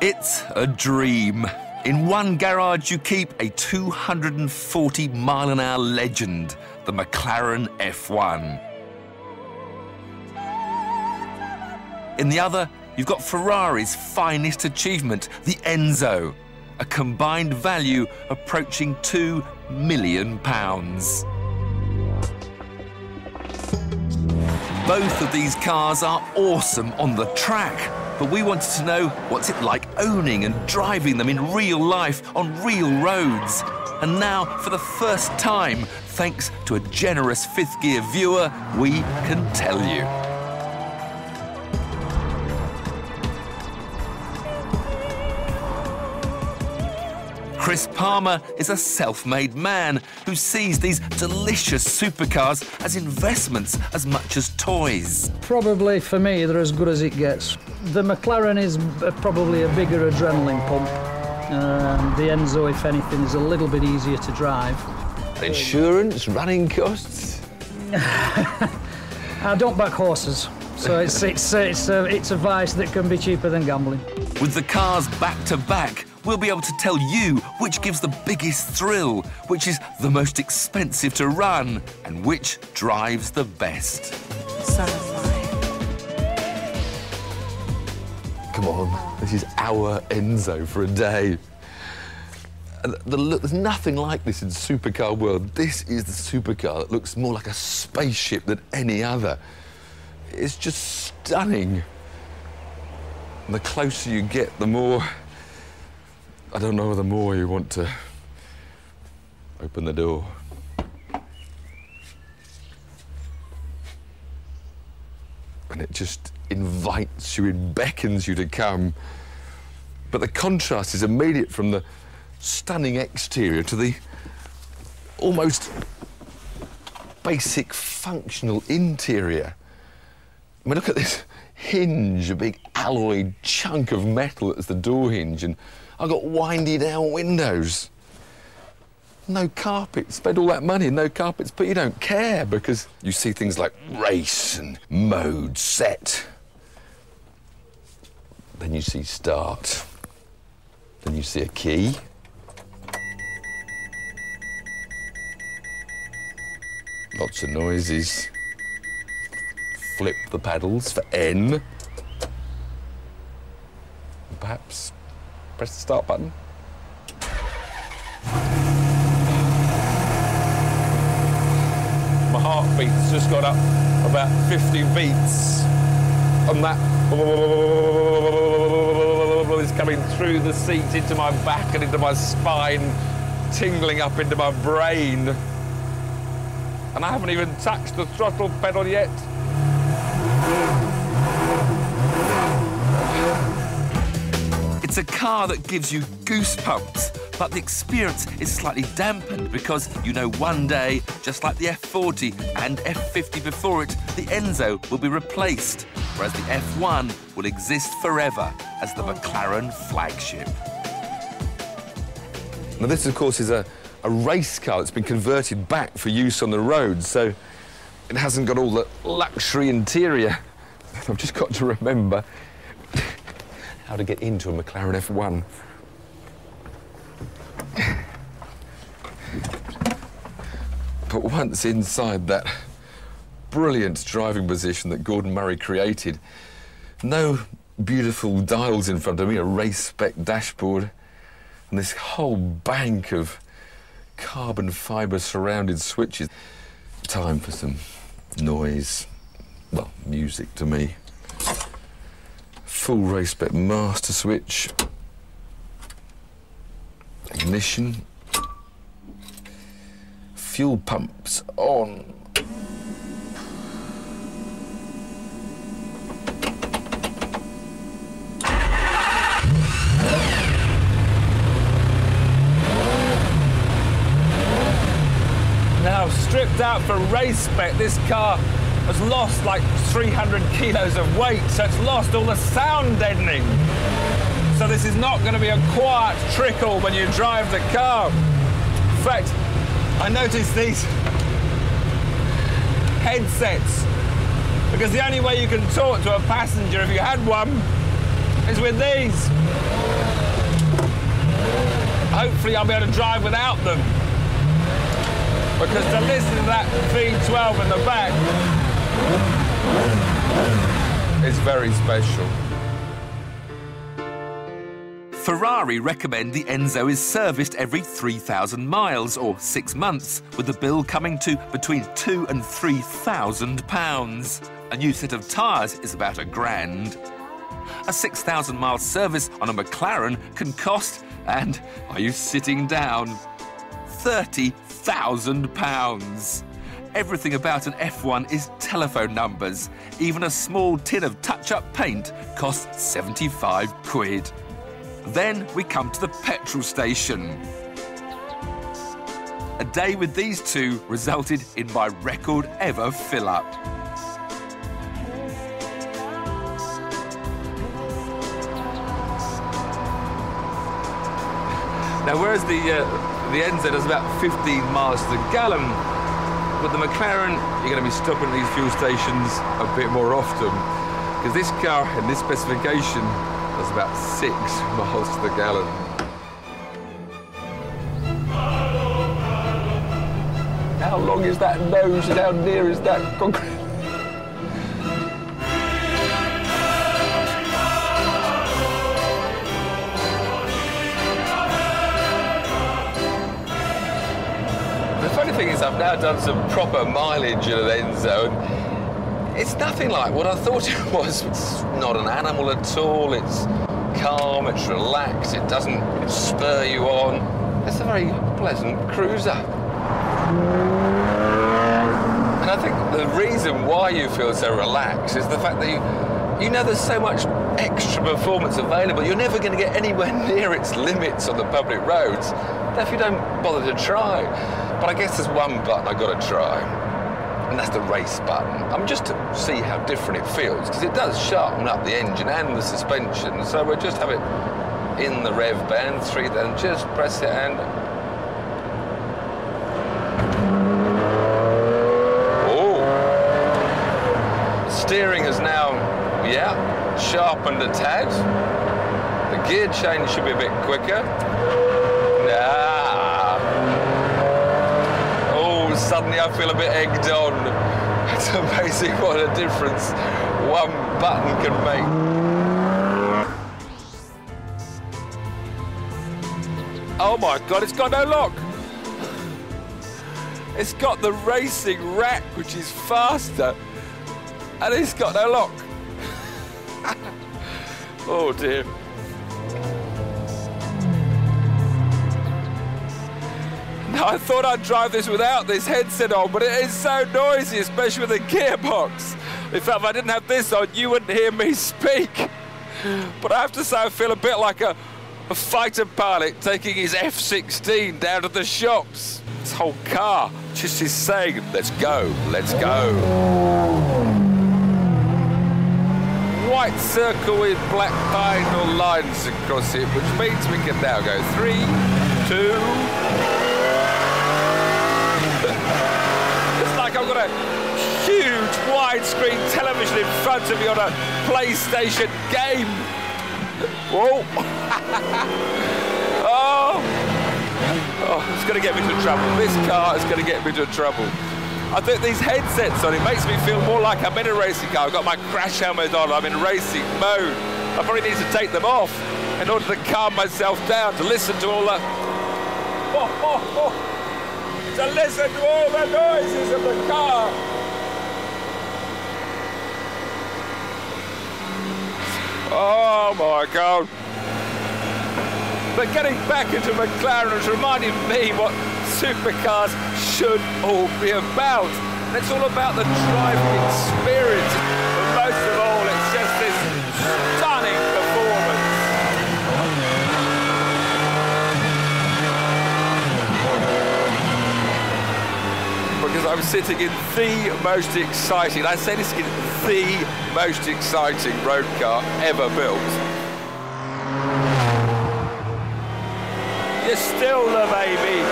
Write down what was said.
It's a dream. In one garage, you keep a 240-mile-an-hour legend, the McLaren F1. In the other, you've got Ferrari's finest achievement, the Enzo, a combined value approaching £2 million. Both of these cars are awesome on the track, but we wanted to know what's it like owning and driving them in real life on real roads. And now, for the first time, thanks to a generous fifth gear viewer, we can tell you. Chris Palmer is a self-made man who sees these delicious supercars as investments as much as toys. Probably, for me, they're as good as it gets. The McLaren is probably a bigger adrenaline pump. The Enzo, if anything, is a little bit easier to drive. Insurance, running costs? I don't back horses, so it's a vice that can be cheaper than gambling. With the cars back-to-back, we'll be able to tell you which gives the biggest thrill, which is the most expensive to run, and which drives the best. Son of mine. Come on, this is our Enzo for a day. There's nothing like this in supercar world. This is the supercar that looks more like a spaceship than any other. It's just stunning. And the closer you get, the more... I don't know, the more you want to open the door. And it just invites you, it beckons you to come. But the contrast is immediate from the stunning exterior to the almost basic functional interior. I mean, look at this hinge, a big alloy chunk of metal that's the door hinge, and I've got windy down windows. No carpets. Spend all that money, no carpets, but you don't care because you see things like race and mode set. Then you see start. Then you see a key. Lots of noises. Flip the paddles for N. Perhaps press the start button. My heartbeat's just got up about 50 beats. And that is coming through the seat into my back and into my spine, tingling up into my brain. And I haven't even touched the throttle pedal yet. It's a car that gives you goosebumps, but the experience is slightly dampened because you know one day, just like the F40 and F50 before it, the Enzo will be replaced, whereas the F1 will exist forever as the McLaren flagship. Now this, of course, is a race car that's been converted back for use on the road, so it hasn't got all the luxury interior. I've just got to remember how to get into a McLaren F1. But once inside that brilliant driving position that Gordon Murray created, no beautiful dials in front of me, a race-spec dashboard, and this whole bank of carbon fibre surrounded switches. Time for some noise, well, music to me. Full race-spec master switch, ignition, fuel pumps on. Now, stripped out for race spec, this car has lost like 300 kilos of weight, so it's lost all the sound deadening. So this is not going to be a quiet trickle when you drive the car. In fact, I noticed these headsets, because the only way you can talk to a passenger if you had one is with these. hopefully I'll be able to drive without them. Because to listen to that V12 in the back is very special. Ferrari recommend the Enzo is serviced every 3,000 miles or 6 months, with the bill coming to between £2,000 and £3,000. A new set of tyres is about £1,000. A 6,000-mile service on a McLaren can cost, and are you sitting down, £30,000. Everything about an F1 is telephone numbers. Even a small tin of touch-up paint costs 75 quid. Then we come to the petrol station. A day with these two resulted in my record ever fill-up. Now, whereas the Enzo does about 15 miles to the gallon, with the McLaren, you're going to be stopping at these fuel stations a bit more often, because this car in this specification does about 6 miles to the gallon. How long is that nose and how near is that concrete? The funny thing is I've now done some proper mileage in an Enzo, and it's nothing like what I thought it was. It's not an animal at all. It's calm, it's relaxed, it doesn't spur you on. It's a very pleasant cruiser. And I think the reason why you feel so relaxed is the fact that you know there's so much extra performance available. You're never going to get anywhere near its limits on the public roads if you don't bother to try. But I guess there's one button I've got to try, and that's the race button. Just to see how different it feels, because it does sharpen up the engine and the suspension. So we'll just have it in the rev band, 3, then just press it and... Oh! The steering is now, sharpened a tad. The gear change should be a bit quicker. Suddenly I feel a bit egged on. It's amazing what a difference one button can make. Oh my God, it's got no lock. It's got the racing rack, which is faster, and it's got no lock. Oh dear. I thought I'd drive this without this headset on, but it is so noisy, especially with the gearbox. In fact, if I didn't have this on, you wouldn't hear me speak. But I have to say, I feel a bit like a fighter pilot taking his F-16 down to the shops. This whole car just is saying, let's go, let's go. White circle with black diagonal lines across it, which means we can now go 3, 2... I've got a huge widescreen television in front of me on a PlayStation game. Whoa. Oh, it's going to get me into trouble. This car is going to get me into trouble. I think these headsets on, it makes me feel more like I'm in a racing car. I've got my crash helmet on, I'm in racing mode. I probably need to take them off in order to calm myself down, to listen to all the... to listen to all the noises of the car. Oh my God. But getting back into McLaren is reminding me what supercars should all be about. And it's all about the driving experience. But most of all, it's just this stunning performance. Because I'm sitting in the most exciting, I say this in the most exciting road car ever built. You're still the baby.